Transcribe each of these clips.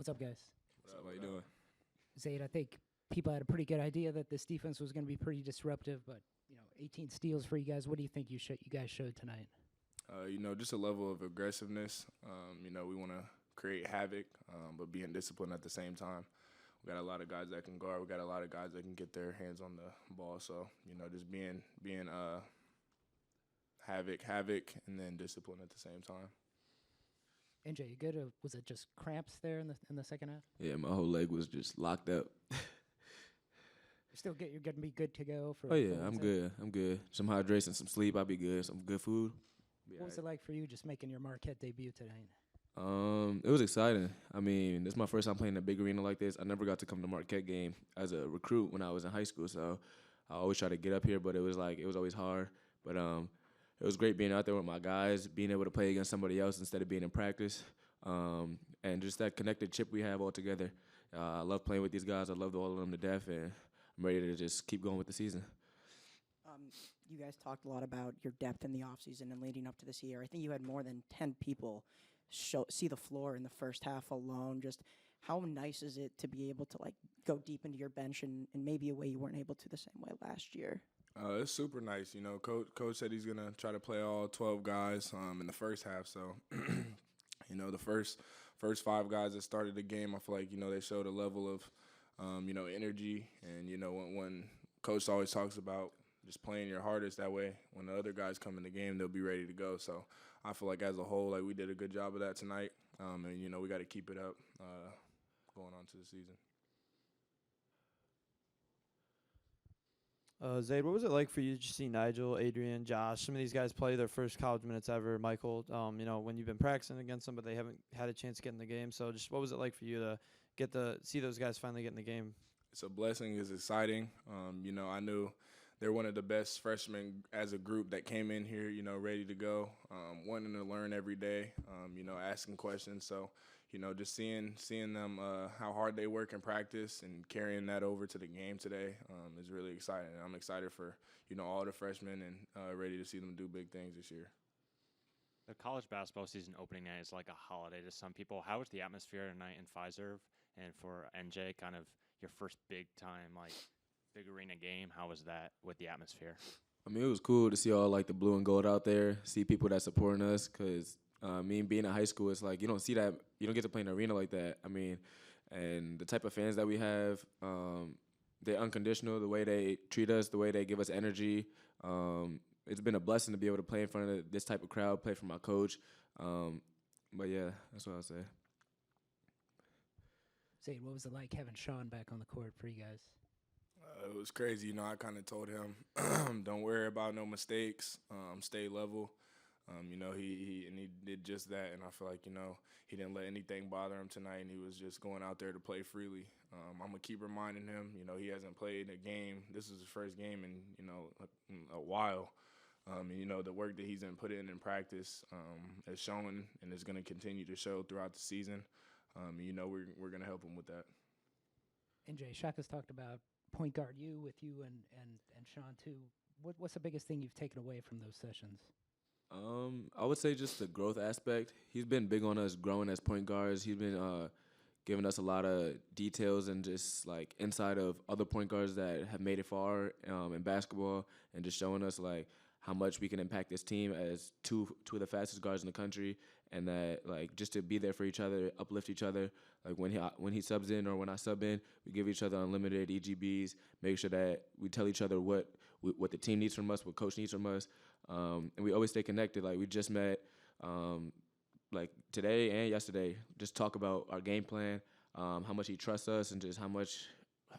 What's up, guys? What's up? How you doing? Zaide, I think people had a pretty good idea that this defense was going to be pretty disruptive, but 18 steals for you guys. What do you think you guys showed tonight? Just a level of aggressiveness. We want to create havoc, but being disciplined at the same time. We got a lot of guys that can guard. We got a lot of guys that can get their hands on the ball. So just being havoc, and then discipline at the same time. NJ, you good? Or was it just cramps there in the second half? Yeah, my whole leg was just locked up. You're gonna be good to go for. Oh yeah, I'm good. Some hydration, some sleep, I'll be good. Some good food. What was it like for you just making your Marquette debut tonight? It was exciting. I mean, this is my first time playing in a big arena like this. I never got to come to Marquette game as a recruit when I was in high school, so I always try to get up here, but it was always hard. But it was great being out there with my guys, being able to play against somebody else instead of being in practice, and just that connected chip we have all together. I love playing with these guys. I love all of them to death, and I'm ready to just keep going with the season. You guys talked a lot about your depth in the offseason and leading up to this year. I think you had more than 10 people see the floor in the first half alone. Just how nice is it to be able to go deep into your bench in maybe a way you weren't able to the same way last year? It's super nice. Coach said he's going to try to play all 12 guys in the first half. So, the first 5 guys that started the game, I feel like, they showed a level of, energy. And, when Coach always talks about just playing your hardest, that way when the other guys come in the game, they'll be ready to go. So I feel like as a whole, we did a good job of that tonight. And, we got to keep it up going on to the season. Zaide, what was it like for you to see Nigel, Adrian, Josh, some of these guys play their first college minutes ever? Michael, when you've been practicing against them, but they haven't had a chance to get in the game. So just what was it like for you to see those guys finally get in the game? It's a blessing. It's exciting. I knew they're one of the best freshmen as a group that came in here, ready to go, wanting to learn every day, asking questions. So, just seeing them how hard they work in practice and carrying that over to the game today is really exciting. I'm excited for, all the freshmen and ready to see them do big things this year. The college basketball season opening night is like a holiday to some people. How was the atmosphere tonight in Fiserv? And for NJ, kind of your first big time, big arena game, how was that with the atmosphere? I mean, it was cool to see all the blue and gold out there, see people that supporting us, because me being in high school, it's you don't see that, you don't get to play in an arena like that. I mean, and the type of fans that we have, they're unconditional, the way they treat us, the way they give us energy. It's been a blessing to be able to play in front of this type of crowd, play for my coach. But yeah, that's what I'll say. Zaide, what was it like having Sean back on the court for you guys? It was crazy. I kind of told him, don't worry about no mistakes, stay level. He did just that, and I feel like, he didn't let anything bother him tonight, and he was just going out there to play freely. I'm going to keep reminding him, he hasn't played a game. This is his first game in, a while. The work that he's put in practice is showing and is going to continue to show throughout the season. We're going to help him with that. NJ, Shaka's talked about point guard with you and Sean too. What's the biggest thing you've taken away from those sessions? I would say just the growth aspect. He's been big on us growing as point guards. He's been giving us a lot of details and just inside of other point guards that have made it far in basketball, and just showing us how much we can impact this team as two of the fastest guards in the country, and that just to be there for each other, uplift each other. When he subs in or when I sub in, we give each other unlimited EGBs, make sure that we tell each other what the team needs from us, what coach needs from us, and we always stay connected. We just met today and yesterday, just talk about our game plan, how much he trusts us, and just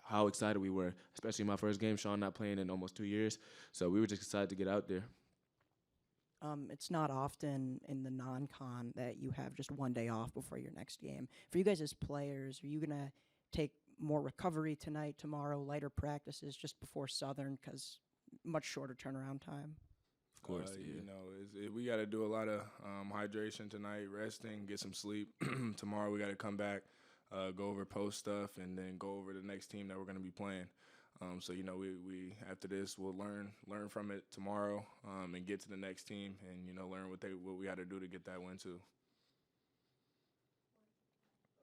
how excited we were, especially my first game, Sean not playing in almost 2 years. So we were just excited to get out there. It's not often in the non-con that you have just one day off before your next game. For you guys as players, are you going to take more recovery tonight, tomorrow, lighter practices just before Southern because much shorter turnaround time? Of course, yeah. We got to do a lot of hydration tonight, resting, get some sleep. Tomorrow we got to come back, go over post stuff, and then go over the next team that we're going to be playing. So we after this we'll learn from it tomorrow, and get to the next team, and learn what we got to do to get that win too.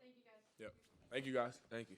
Thank you guys. Yep. Thank you, guys. Thank you.